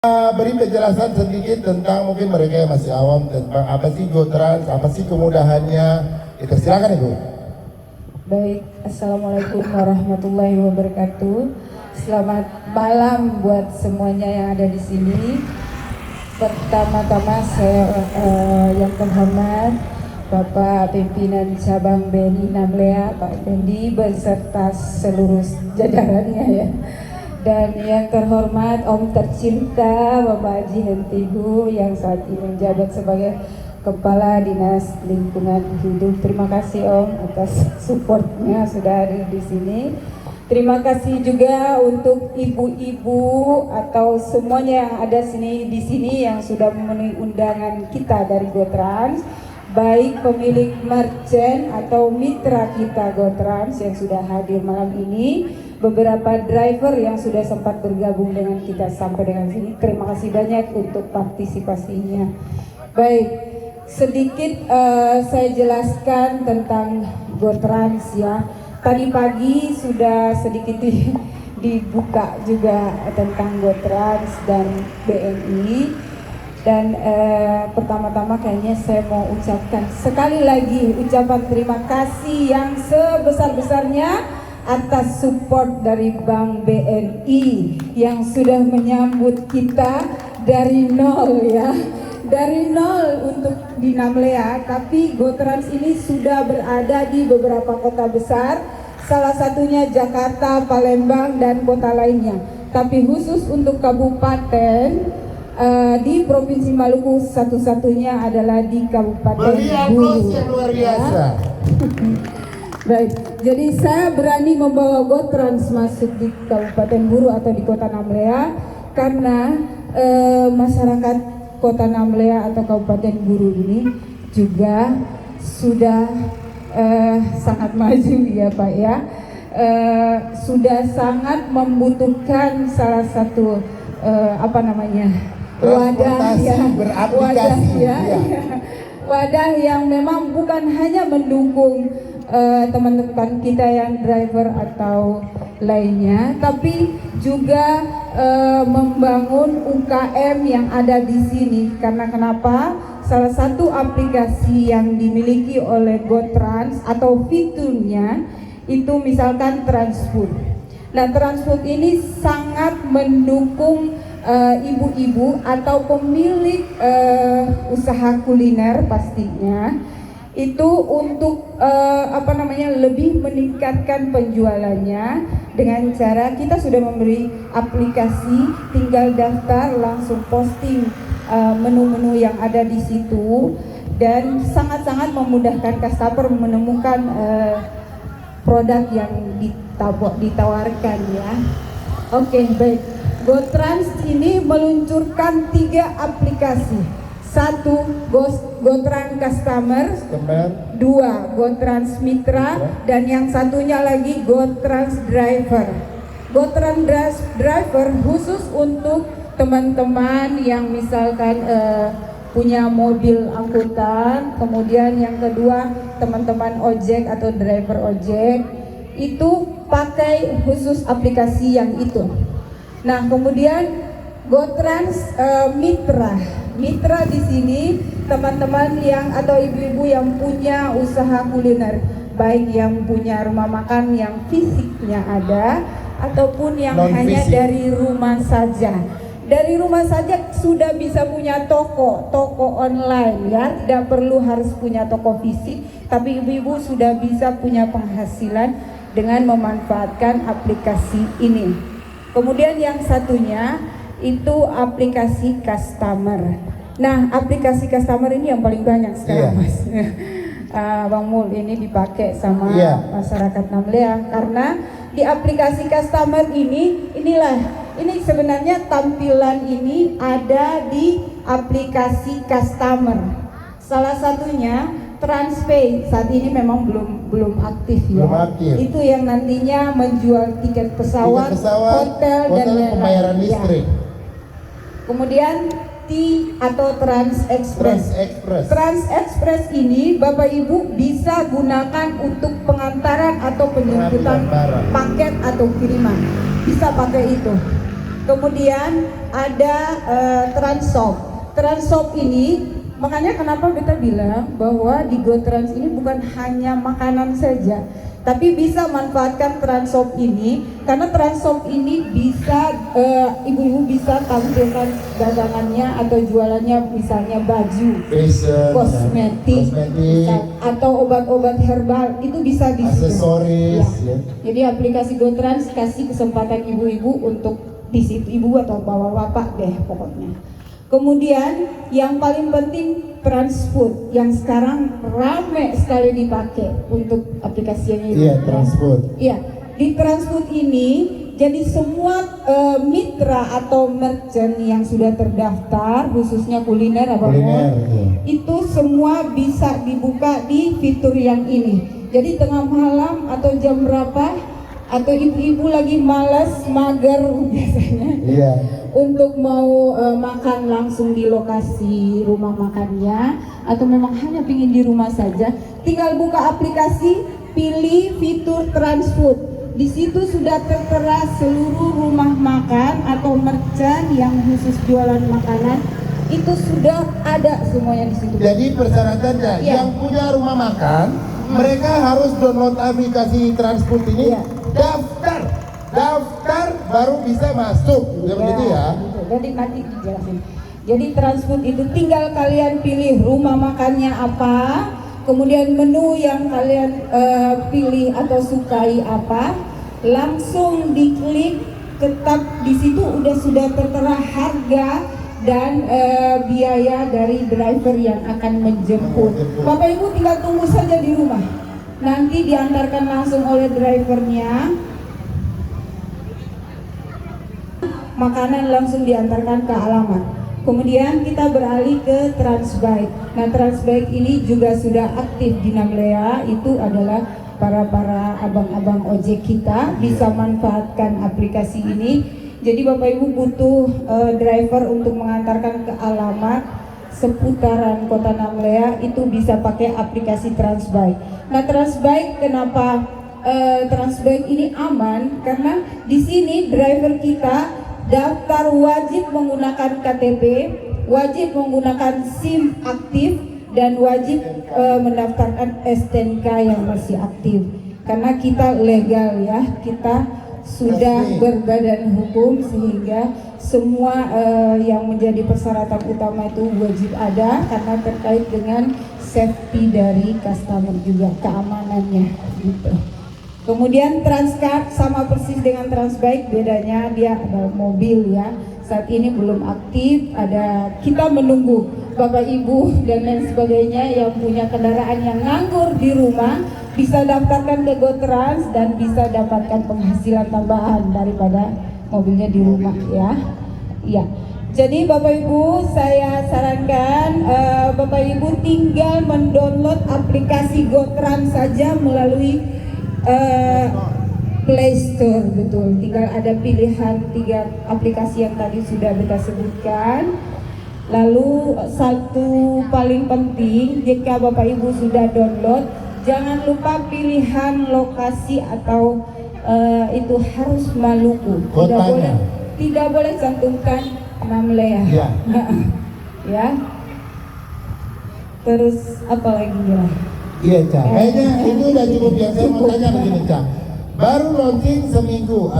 Beri penjelasan sedikit tentang mungkin mereka yang masih awam tentang apa sih GoTrans, apa sih kemudahannya. Itu silakan Ibu. Baik, Assalamualaikum warahmatullahi wabarakatuh. Selamat malam buat semuanya yang ada di sini. Pertama-tama saya yang terhormat Bapak Pimpinan Cabang BNI Namlea, Pak Effendi beserta seluruh jajarannya ya. Dan yang terhormat Om tercinta Bapak Haji Hentihu yang saat ini menjabat sebagai Kepala Dinas Lingkungan Hidup. Terima kasih Om atas supportnya sudah hadir di sini. Terima kasih juga untuk ibu-ibu atau semuanya yang ada di sini yang sudah memenuhi undangan kita dari GoTrans, baik pemilik merchant atau mitra kita GoTrans yang sudah hadir malam ini, beberapa driver yang sudah sempat bergabung dengan kita sampai dengan sini. Terima kasih banyak untuk partisipasinya. Baik, sedikit saya jelaskan tentang GoTrans ya. Tadi pagi sudah sedikit dibuka juga tentang GoTrans dan BNI. Dan pertama-tama kayaknya saya mau ucapkan sekali lagi ucapan terima kasih yang sebesar-besarnya atas support dari Bank BNI yang sudah menyambut kita dari nol ya. Dari nol untuk di Namlea, tapi GoTrans ini sudah berada di beberapa kota besar, salah satunya Jakarta, Palembang, dan kota lainnya. Tapi khusus untuk kabupaten di Provinsi Maluku satu-satunya adalah di Kabupaten Buru. Yang luar biasa. Baik, jadi saya berani membawa GoTrans masuk di Kabupaten Buru atau di Kota Namlea karena masyarakat Kota Namlea atau Kabupaten Buru ini juga sudah sangat maju ya Pak ya, sudah sangat membutuhkan salah satu wadah ya, wadah yang memang bukan hanya mendukung teman-teman kita yang driver atau lainnya, tapi juga membangun UKM yang ada di sini. Karena kenapa? Salah satu aplikasi yang dimiliki oleh GoTrans atau fiturnya itu misalkan Transfood. Nah, Transfood ini sangat mendukung ibu-ibu atau pemilik usaha kuliner pastinya itu untuk lebih meningkatkan penjualannya dengan cara kita sudah memberi aplikasi, tinggal daftar langsung posting menu-menu yang ada di situ dan sangat-sangat memudahkan customer menemukan produk yang ditawarkan ya. Oke, baik. GoTrans ini meluncurkan 3 aplikasi. 1 GoTrans Customer, 2 GoTrans Mitra, dan yang satunya lagi GoTrans Driver. GoTrans Driver khusus untuk teman-teman yang misalkan punya mobil angkutan, kemudian yang kedua teman-teman ojek atau driver ojek itu pakai khusus aplikasi yang itu. Nah, kemudian GoTrans Mitra di sini teman-teman yang atau ibu-ibu yang punya usaha kuliner, baik yang punya rumah makan yang fisiknya ada ataupun yang hanya dari rumah saja. Dari rumah saja sudah bisa punya toko online ya, tidak perlu harus punya toko fisik, tapi ibu-ibu sudah bisa punya penghasilan dengan memanfaatkan aplikasi ini. Kemudian yang satunya itu aplikasi customer. Nah, aplikasi customer ini yang paling banyak sekarang Mas. Bang Mul, ini dipakai sama masyarakat Namlea karena di aplikasi customer ini sebenarnya tampilan ini ada di aplikasi customer. Salah satunya TransPay saat ini memang belum aktif ya. Itu yang nantinya menjual tiket pesawat, hotel dan pembayaran listrik. Kemudian atau Trans Express. Trans Express ini Bapak Ibu bisa gunakan untuk pengantaran atau penjemputan paket atau kiriman. Bisa pakai itu. Kemudian ada Transshop. Transshop ini, makanya kenapa kita bilang bahwa di GoTrans ini bukan hanya makanan saja, tapi bisa manfaatkan Transshop ini, karena Transshop ini bisa ibu-ibu bisa tampilkan dagangannya atau jualannya, misalnya baju, Fashion, kosmetik, atau obat-obat herbal, itu bisa di situ. aksesoris, ya. Jadi aplikasi GoTrans kasih kesempatan ibu-ibu untuk di situ, ibu atau bapak-bapak deh pokoknya. Kemudian yang paling penting Transfood yang sekarang rame sekali dipakai untuk aplikasinya ini. Iya, Transfood. Iya, di Transfood ini jadi semua mitra atau merchant yang sudah terdaftar, khususnya kuliner, Kuliner, iya. itu semua bisa dibuka di fitur yang ini. Jadi tengah malam atau jam berapa, atau ibu-ibu lagi malas, mager biasanya, Iya. untuk mau makan langsung di lokasi rumah makannya, atau memang hanya ingin di rumah saja, tinggal buka aplikasi, pilih fitur Transfood. Di situ sudah tertera seluruh rumah makan atau merchant yang khusus jualan makanan, itu sudah ada semuanya di situ. Jadi persyaratannya, Iya. yang punya rumah makan, mereka harus download aplikasi Transfood ini, Iya. daftar baru bisa masuk, begitu ya. Gitu. Jadi nanti dijelasin. Jadi Transfood itu tinggal kalian pilih rumah makannya apa, kemudian menu yang kalian pilih atau sukai apa, langsung diklik, tetap di situ sudah tertera harga dan biaya dari driver yang akan menjemput. Bapak Ibu tinggal tunggu saja di rumah. Nanti diantarkan langsung oleh drivernya. Makanan langsung diantarkan ke alamat. Kemudian kita beralih ke Transbike. Nah, Transbike ini juga sudah aktif di Namlea. Itu adalah para abang-abang ojek kita bisa manfaatkan aplikasi ini. Jadi Bapak Ibu butuh driver untuk mengantarkan ke alamat seputaran Kota Namlea, itu bisa pakai aplikasi Transbike. Nah, Transbike kenapa Transbike ini aman? Karena di sini driver kita daftar wajib menggunakan KTP, wajib menggunakan SIM aktif, dan wajib mendaftarkan STNK yang masih aktif. Karena kita legal ya, kita sudah berbadan hukum, sehingga semua yang menjadi persyaratan utama itu wajib ada, karena terkait dengan safety dari customer juga, keamanannya gitu. Kemudian Transcard sama persis dengan Transbike, bedanya dia ada mobil ya. Saat ini belum aktif, kita menunggu Bapak Ibu dan lain sebagainya yang punya kendaraan yang nganggur di rumah bisa daftarkan ke GoTrans dan bisa dapatkan penghasilan tambahan daripada mobilnya di rumah ya. Iya. Jadi Bapak Ibu, saya sarankan Bapak Ibu tinggal mendownload aplikasi GoTrans saja melalui Play Store, betul. Tinggal ada pilihan 3 aplikasi yang tadi sudah kita sebutkan. Lalu satu paling penting, jika Bapak Ibu sudah download, jangan lupa pilihan lokasi atau itu harus Maluku. Tidak boleh cantumkan Namlea. Iya. Ya. Terus apa lagi ya? Iya, Cak. Kayaknya itu udah cukup. Yang saya mau tanya begini, Cak. Baru launching seminggu